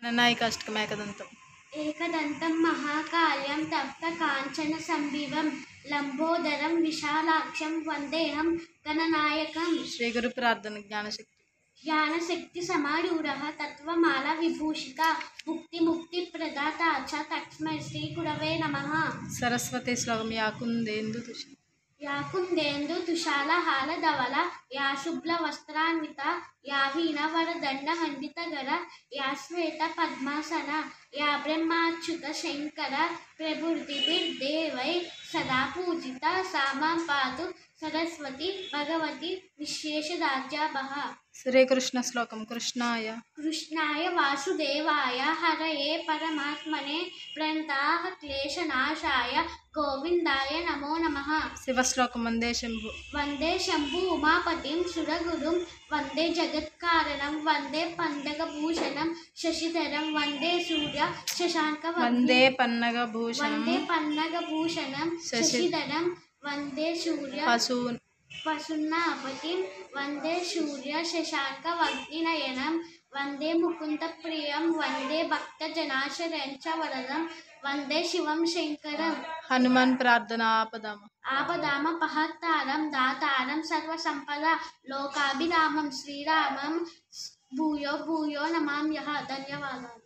गणनायकाष्टकमेकदन्तम् एकदन्तं महाकायं तप्तकाञ्चनसम्भवं लम्बोदरं विशालाक्षं वन्देऽहं गणनायकम्। श्रीगुरुप्रार्थना ज्ञानशक्ति ज्ञानशक्तिसमारूढः तत्त्वमाला विभूषिता भुक्तिमुक्तिप्रदाता च तस्मै श्रीगुरवे नमः। सरस्वती श्लोकं या कुन्देन्दु तुषारहारधवला या शुभ्रवस्त्रान्विता या वीणावरदण्डमण्डितकरा या श्वेतपद्मासना या ब्रह्माच्युतशङ्कर प्रभृतिभिर्देवैः सदा पूजिता सा मां पातु सरस्वती भगवती विश्वेशराज्याभः। श्रीकृष्ण श्लोकं कृष्णाय वासुदेवाय हरये परमात्मने प्रणताः क्लेशनाशाय गोविन्दाय नमो नमः। शिवश्लोकं वन्दे शम्भु उमापतिं सुरगुरुं वन्दे जगत्कारणं वन्दे पन्नगभूषणं शशिधरं वन्दे सूर्य वन्दे पन्नगभूषणं शशिधरं वन्दे सूर्य पशुनापतिं वन्दे सूर्य शशाङ्कवग्निनयनं वन्दे मुकुन्दप्रियं वन्दे भक्तजनाशरणं च वरदं वन्दे शिवं शङ्करम्। हनुमान् प्रार्थना आपदामपहर्तारं दातारं सर्वसम्पदा लोकाभिरामं श्रीरामं भूयो भूयो नमाम्यः। धन्यवादाः।